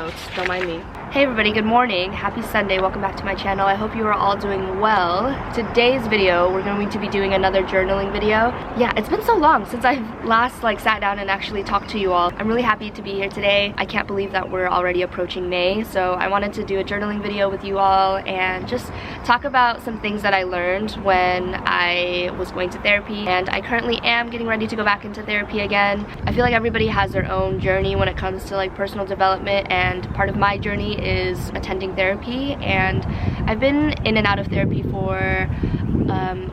notes, don't mind me. Hey everybody, good morning. Happy Sunday. Welcome back to my channel. I hope you are all doing well. Today's video, we're going to be doing another journaling video. Yeah, it's been so long since I've last sat down and actually talked to you all. I'm really happy to be here today. I can't believe that we're already approaching May, so I wanted to do a journaling video with you all and just talk about some things that I learned when I was going to therapy, and I currently am getting ready to go back into therapy again. I feel like everybody has their own journey when it comes to like personal development, and part of my journey is attending therapy, and I've been in and out of therapy for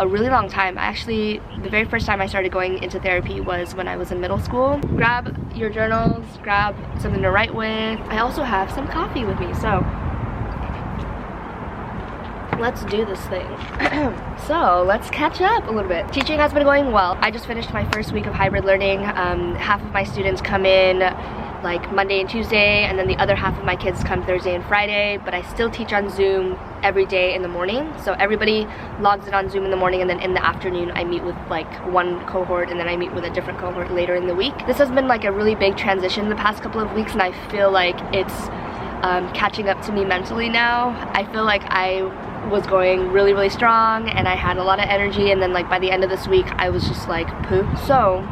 a really long time. The very first time I started going into therapy was when I was in middle school. Grab your journals, grab something to write with. I also have some coffee with me, so let's do this thing. So let's catch up a little bit. Teaching has been going well. I just finished my first week of hybrid learning. Half of my students come in like Monday and Tuesday, and then the other half of my kids come Thursday and Friday, but I still teach on Zoom every day in the morning. So everybody logs in on Zoom in the morning, and then in the afternoon I meet with like one cohort, and then I meet with a different cohort later in the week. This has been like a really big transition the past couple of weeks, and I feel like it's catching up to me mentally now. I feel like I was going really strong and I had a lot of energy, and then like by the end of this week I was just like poop. So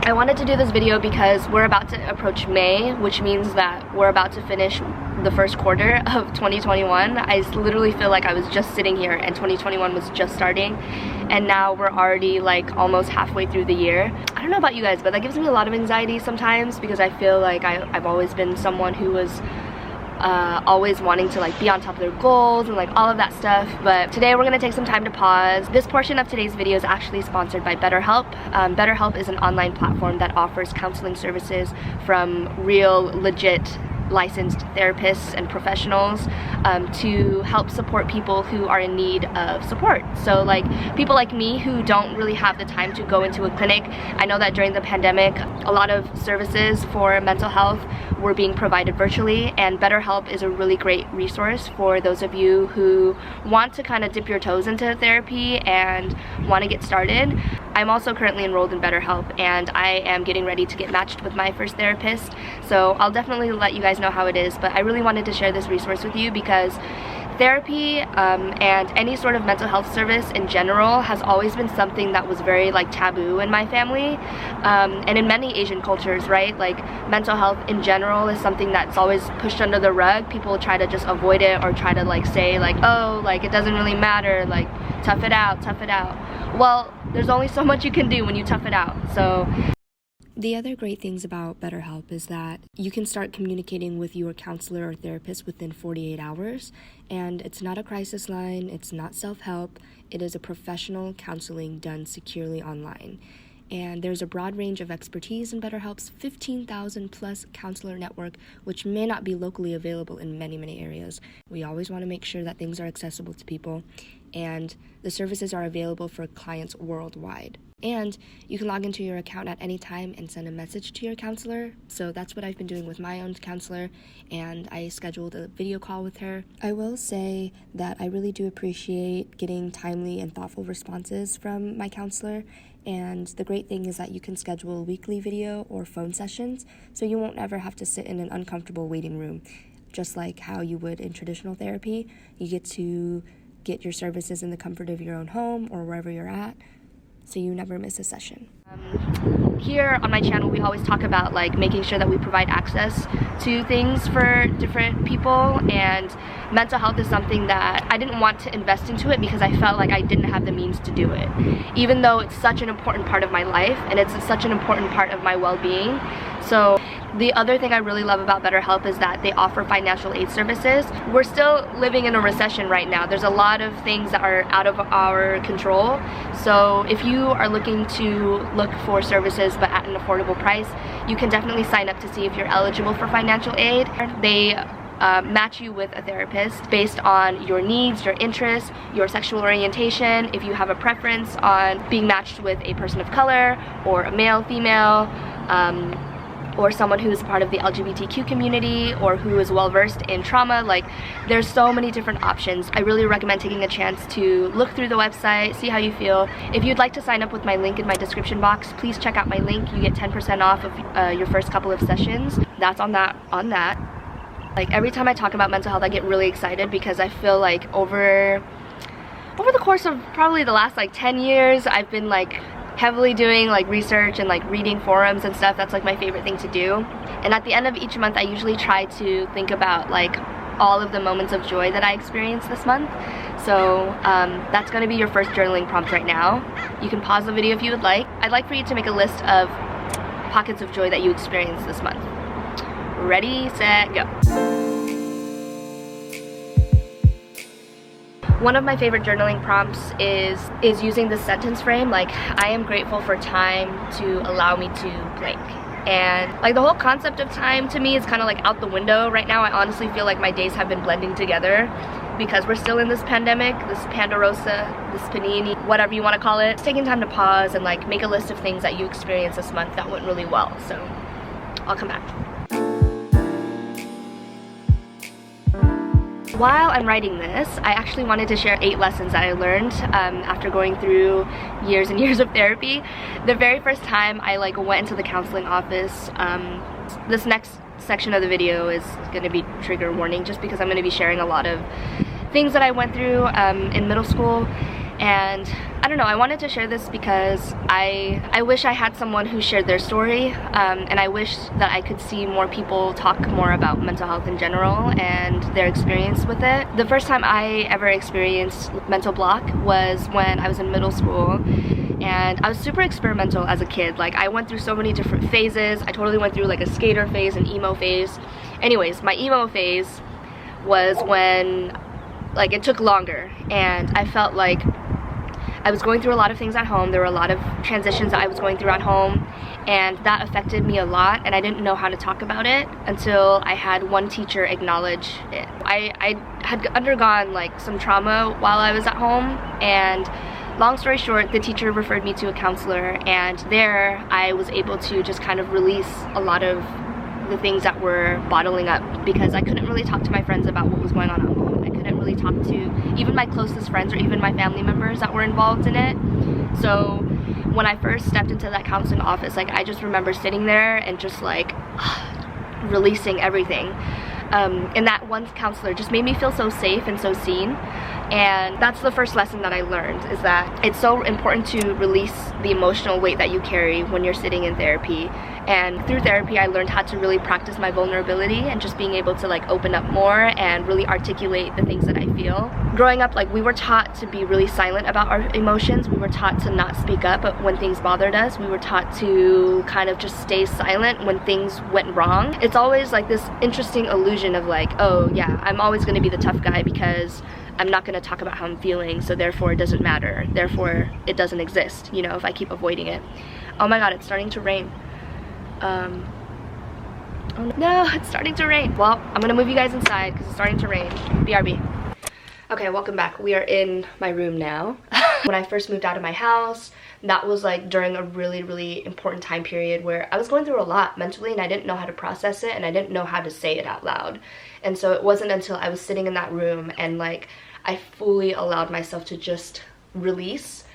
I wanted to do this video because we're about to approach May, which means that we're about to finish the first quarter of 2021. I literally feel like I was just sitting here and 2021 was just starting, and now we're already like almost halfway through the year. I don't know about you guys, but that gives me a lot of anxiety sometimes, because I feel like I've always been someone who was always wanting to like be on top of their goals and like all of that stuff. But today we're gonna take some time to pause. This portion of today's video is actually sponsored by BetterHelp. BetterHelp is an online platform that offers counseling services from real, legit, licensed therapists and professionals to help support people who are in need of support. So like people like me who don't really have the time to go into a clinic. I know that during the pandemic a lot of services for mental health were being provided virtually, and BetterHelp is a really great resource for those of you who want to kind of dip your toes into therapy and want to get started. I'm also currently enrolled in BetterHelp, and I am getting ready to get matched with my first therapist, so I'll definitely let you guys know how it is. But I really wanted to share this resource with you because therapy and any sort of mental health service in general has always been something that was very like taboo in my family, and in many Asian cultures, right? Like mental health in general is something that's always pushed under the rug. People try to just avoid it, or try to like say like, oh, like it doesn't really matter, like tough it out, tough it out. Well, there's only so much you can do when you tough it out. So the other great things about BetterHelp is that you can start communicating with your counselor or therapist within 48 hours, and it's not a crisis line, it's not self-help, it is a professional counseling done securely online. And there's a broad range of expertise in BetterHelp's 15,000 plus counselor network, which may not be locally available in many areas. We always want to make sure that things are accessible to people, and the services are available for clients worldwide. And you can log into your account at any time and send a message to your counselor. So that's what I've been doing with my own counselor, and I scheduled a video call with her. I will say that I really do appreciate getting timely and thoughtful responses from my counselor. And the great thing is that you can schedule weekly video or phone sessions, so you won't ever have to sit in an uncomfortable waiting room. Just like how you would in traditional therapy, you get to get your services in the comfort of your own home or wherever you're at, so you never miss a session. Here on my channel we always talk about like making sure that we provide access to things for different people, and mental health is something that I didn't want to invest into it because I felt like I didn't have the means to do it, even though it's such an important part of my life and it's such an important part of my well-being. So the other thing I really love about BetterHelp is that they offer financial aid services. We're still living in a recession right now. There's a lot of things that are out of our control. So if you are looking to look for services but at an affordable price, you can definitely sign up to see if you're eligible for financial aid. They match you with a therapist based on your needs, your interests, your sexual orientation, if you have a preference on being matched with a person of color or a male, female, or someone who is part of the LGBTQ community or who is well versed in trauma. Like, there's so many different options. I really recommend taking a chance to look through the website, see how you feel. If you'd like to sign up with my link in my description box, please check out my link. You get 10% off of your first couple of sessions. That's on that. Like every time I talk about mental health, I get really excited because I feel like over the course of probably the last like 10 years, I've been like heavily doing like research and like reading forums and stuff. That's like my favorite thing to do. And at the end of each month, I usually try to think about like all of the moments of joy that I experienced this month. So that's going to be your first journaling prompt right now. You can pause the video if you would like. I'd like for you to make a list of pockets of joy that you experienced this month. Ready, set, go. One of my favorite journaling prompts is using this sentence frame, like, I am grateful for time to allow me to blank. And like the whole concept of time to me is kind of like out the window right now. I honestly feel like my days have been blending together because we're still in this pandemic, this Pandarosa, this panini, whatever you want to call it. It's taking time to pause and like make a list of things that you experienced this month that went really well. So I'll come back. While I'm writing this, I actually wanted to share 8 lessons that I learned after going through years and years of therapy. The very first time I like went into the counseling office, this next section of the video is going to be trigger warning just because I'm going to be sharing a lot of things that I went through in middle school. And I don't know, I wanted to share this because I wish I had someone who shared their story, and I wish that I could see more people talk more about mental health in general and their experience with it. The first time I ever experienced mental block was when I was in middle school, and I was super experimental as a kid. Like I went through so many different phases. I totally went through like a skater phase, an emo phase. Anyways, my emo phase was when like it took longer, and I felt like I was going through a lot of things at home. There were a lot of transitions that I was going through at home, and that affected me a lot, and I didn't know how to talk about it until I had one teacher acknowledge it. I had undergone like some trauma while I was at home, and long story short, the teacher referred me to a counselor, and there I was able to just kind of release a lot of the things that were bottling up because I couldn't really talk to my friends about what was going on at home. I couldn't really talk to even my closest friends or even my family members that were involved in it. So when I first stepped into that counseling office, like I just remember sitting there and just like releasing everything. And that one counselor just made me feel so safe and so seen. And that's the first lesson that I learned, is that it's so important to release the emotional weight that you carry when you're sitting in therapy. And through therapy, I learned how to really practice my vulnerability and just being able to like open up more and really articulate the things that I feel. Growing up, like we were taught to be really silent about our emotions. We were taught to not speak up when things bothered us. We were taught to kind of just stay silent when things went wrong. It's always like this interesting illusion of like, oh yeah, I'm always gonna be the tough guy because I'm not going to talk about how I'm feeling, so therefore it doesn't matter. Therefore it doesn't exist, you know, if I keep avoiding it. Oh my god, it's starting to rain. Oh no, it's starting to rain. Well, I'm going to move you guys inside because it's starting to rain. BRB. Okay, welcome back. We are in my room now. When I first moved out of my house, that was like during a really important time period where I was going through a lot mentally, and I didn't know how to process it, and I didn't know how to say it out loud. And so it wasn't until I was sitting in that room and like I fully allowed myself to just release,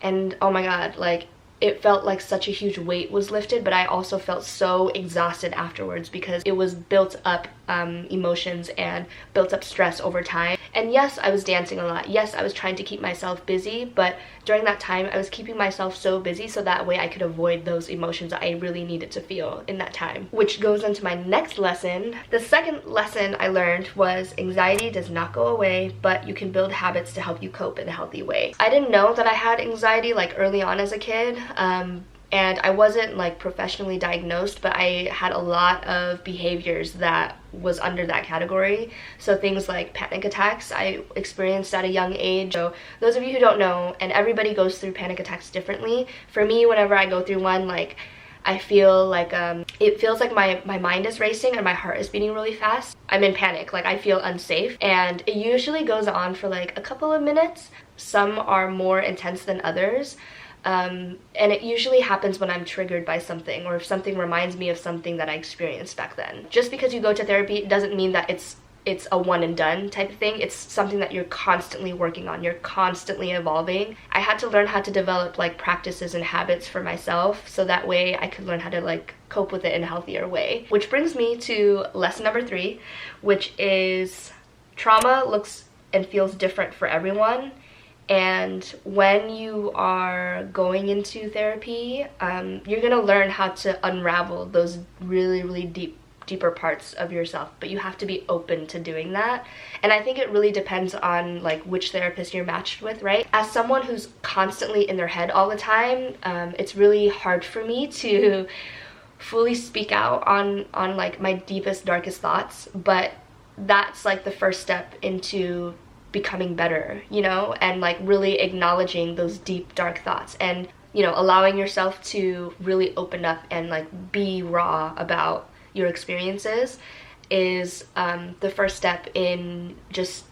and oh my god, like it felt like such a huge weight was lifted, but I also felt so exhausted afterwards because it was built up emotions and built up stress over time. And yes, I was dancing a lot. Yes, I was trying to keep myself busy, but during that time I was keeping myself so busy so that way I could avoid those emotions that I really needed to feel in that time. Which goes into my next lesson. The second lesson I learned was anxiety does not go away, but you can build habits to help you cope in a healthy way. I didn't know that I had anxiety like early on as a kid. And I wasn't like professionally diagnosed, but I had a lot of behaviors that was under that category. So things like panic attacks I experienced at a young age. So those of you who don't know, and everybody goes through panic attacks differently. For me, whenever I go through one, like I feel like it feels like my mind is racing and my heart is beating really fast. I'm in panic, like I feel unsafe, and it usually goes on for like a couple of minutes. Some are more intense than others. And it usually happens when I'm triggered by something, or if something reminds me of something that I experienced back then. Just because you go to therapy doesn't mean that it's it's a one and done type of thing. It's something that you're constantly working on. You're constantly evolving. I had to learn how to develop like practices and habits for myself so that way I could learn how to like cope with it in a healthier way. Which brings me to lesson number 3, which is trauma looks and feels different for everyone. And when you are going into therapy, you're gonna learn how to unravel those really deeper parts of yourself, but you have to be open to doing that. And I think it really depends on like which therapist you're matched with, right? As someone who's constantly in their head all the time, it's really hard for me to fully speak out on like my deepest, darkest thoughts, but that's like the first step into becoming better, you know, and like really acknowledging those deep, dark thoughts and, you know, allowing yourself to really open up and like be raw about your experiences is the first step in just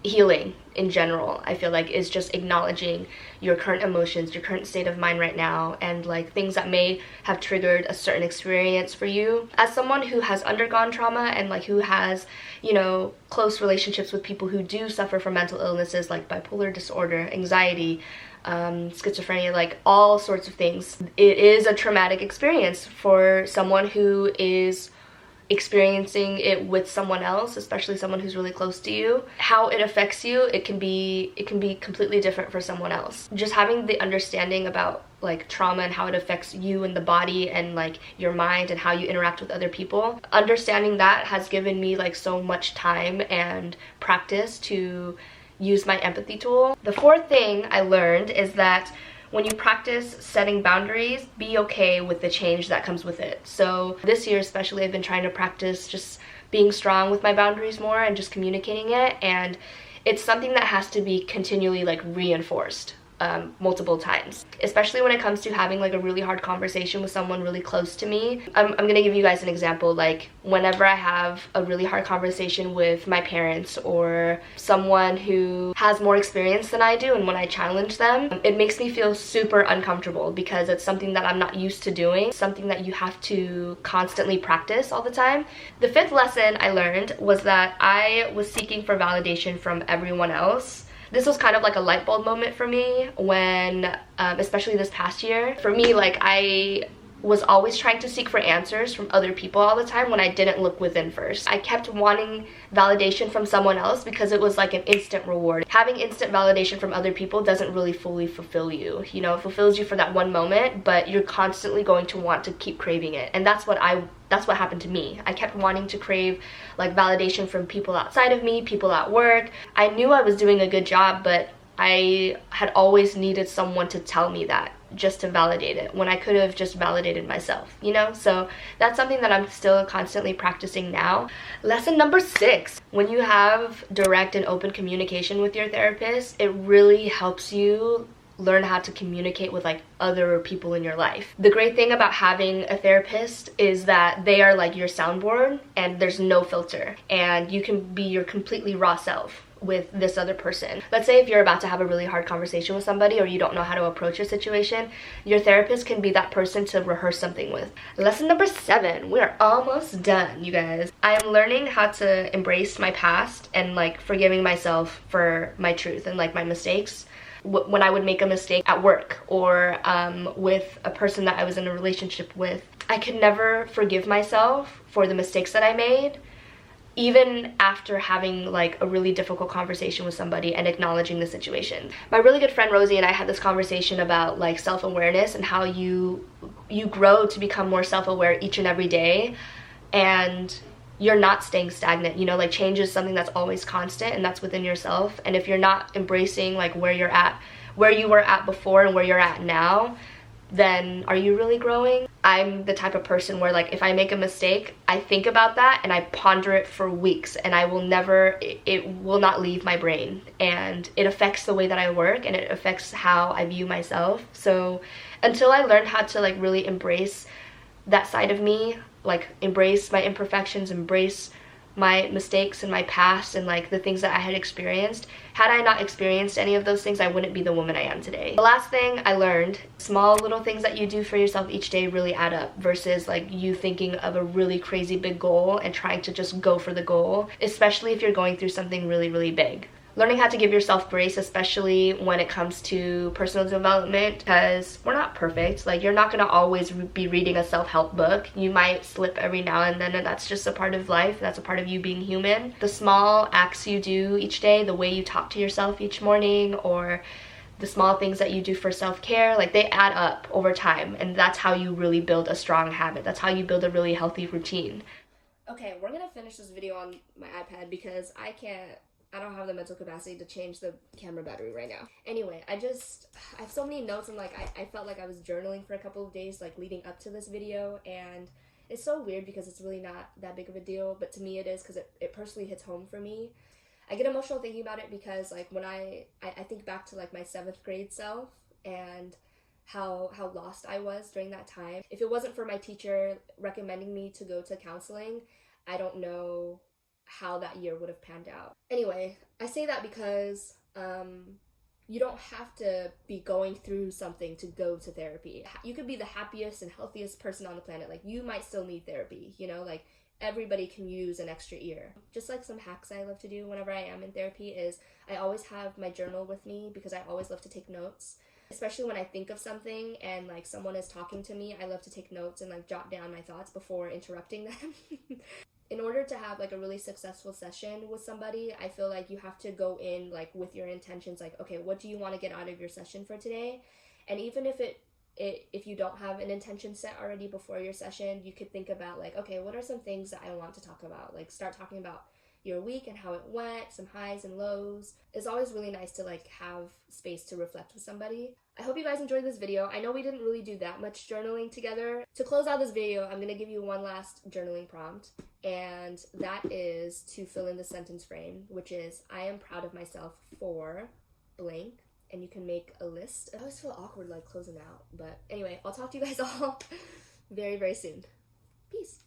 healing in general. I feel like is just acknowledging your current emotions, your current state of mind right now, and like things that may have triggered a certain experience for you. As someone who has undergone trauma and like who has, you know, close relationships with people who do suffer from mental illnesses like bipolar disorder, anxiety, schizophrenia, like all sorts of things, it is a traumatic experience for someone who is experiencing it with someone else, especially someone who's really close to you. How it affects you, it can be completely different for someone else. Just having the understanding about like trauma and how it affects you and the body and like your mind and how you interact with other people, understanding that has given me like so much time and practice to use my empathy tool. The 4th thing I learned is that when you practice setting boundaries, be okay with the change that comes with it. So this year especially, I've been trying to practice just being strong with my boundaries more and just communicating it, and it's something that has to be continually like reinforced multiple times, especially when it comes to having like a really hard conversation with someone really close to me. I'm gonna give you guys an example. Like whenever I have a really hard conversation with my parents or someone who has more experience than I do, and when I challenge them, it makes me feel super uncomfortable because it's something that I'm not used to doing, something that you have to constantly practice all the time. The 5th lesson I learned was that I was seeking for validation from everyone else. This was kind of like a light bulb moment for me when, especially this past year. For me, like I was always trying to seek for answers from other people all the time when I didn't look within first. I kept wanting validation from someone else because it was like an instant reward. Having instant validation from other people doesn't really fully fulfill you. You know, it fulfills you for that one moment, but you're constantly going to want to keep craving it. And that's what happened to me. I kept wanting to crave like validation from people outside of me, people at work. I knew I was doing a good job, but I had always needed someone to tell me that, just to validate it, when I could have just validated myself, you know? So that's something that I'm still constantly practicing now. Lesson number 6, when you have direct and open communication with your therapist, it really helps you learn how to communicate with like other people in your life. The great thing about having a therapist is that they are like your soundboard and there's no filter, and you can be your completely raw self with this other person. Let's say if you're about to have a really hard conversation with somebody or you don't know how to approach a situation, your therapist can be that person to rehearse something with. Lesson number 7, we are almost done, you guys. I am learning how to embrace my past and like forgiving myself for my truth and like my mistakes. When I would make a mistake at work or with a person that I was in a relationship with, I could never forgive myself for the mistakes that I made, even after having like a really difficult conversation with somebody and acknowledging the situation. My really good friend Rosie and I had this conversation about like self-awareness and how you grow to become more self-aware each and every day, and you're not staying stagnant, you know, like change is something that's always constant and that's within yourself. And if you're not embracing like where you're at, where you were at before and where you're at now, then are you really growing? I'm the type of person where like if I make a mistake, I think about that and I ponder it for weeks, and I will never, it will not leave my brain, and it affects the way that I work and it affects how I view myself. So until I learned how to like really embrace that side of me, like embrace my imperfections, embrace my mistakes in my past and like the things that I had experienced. Had I not experienced any of those things, I wouldn't be the woman I am today. The last thing I learned, small little things that you do for yourself each day really add up versus like you thinking of a really crazy big goal and trying to just go for the goal, especially if you're going through something really, really big. Learning how to give yourself grace, especially when it comes to personal development, because we're not perfect. Like, you're not going to always be reading a self-help book. You might slip every now and then, and that's just a part of life. That's a part of you being human. The small acts you do each day, the way you talk to yourself each morning, or the small things that you do for self-care, like, they add up over time, and that's how you really build a strong habit. That's how you build a really healthy routine. Okay, we're going to finish this video on my iPad because I don't have the mental capacity to change the camera battery right now. Anyway, I have so many notes, and like I felt like I was journaling for a couple of days like leading up to this video, and it's so weird because it's really not that big of a deal, but to me it is because it personally hits home for me. I get emotional thinking about it because like when I think back to like my 7th grade self and how lost I was during that time. If it wasn't for my teacher recommending me to go to counseling, I don't know how that year would have panned out. Anyway, I say that because you don't have to be going through something to go to therapy. You could be the happiest and healthiest person on the planet. Like, you might still need therapy, you know? Like, everybody can use an extra ear. Just like some hacks I love to do whenever I am in therapy is I always have my journal with me because I always love to take notes. Especially when I think of something and like someone is talking to me, I love to take notes and like jot down my thoughts before interrupting them. In order to have like a really successful session with somebody, I feel like you have to go in like with your intentions, like, okay, what do you want to get out of your session for today? And even if you don't have an intention set already before your session, you could think about like, okay, what are some things that I want to talk about? Like, start talking about your week and how it went, some highs and lows. It's always really nice to like have space to reflect with somebody. I hope you guys enjoyed this video. I know we didn't really do that much journaling together. To close out this video, I'm gonna give you one last journaling prompt, and that is to fill in the sentence frame, which is, I am proud of myself for blank, and you can make a list. I always feel awkward like closing out, but anyway, I'll talk to you guys all very, very soon. Peace.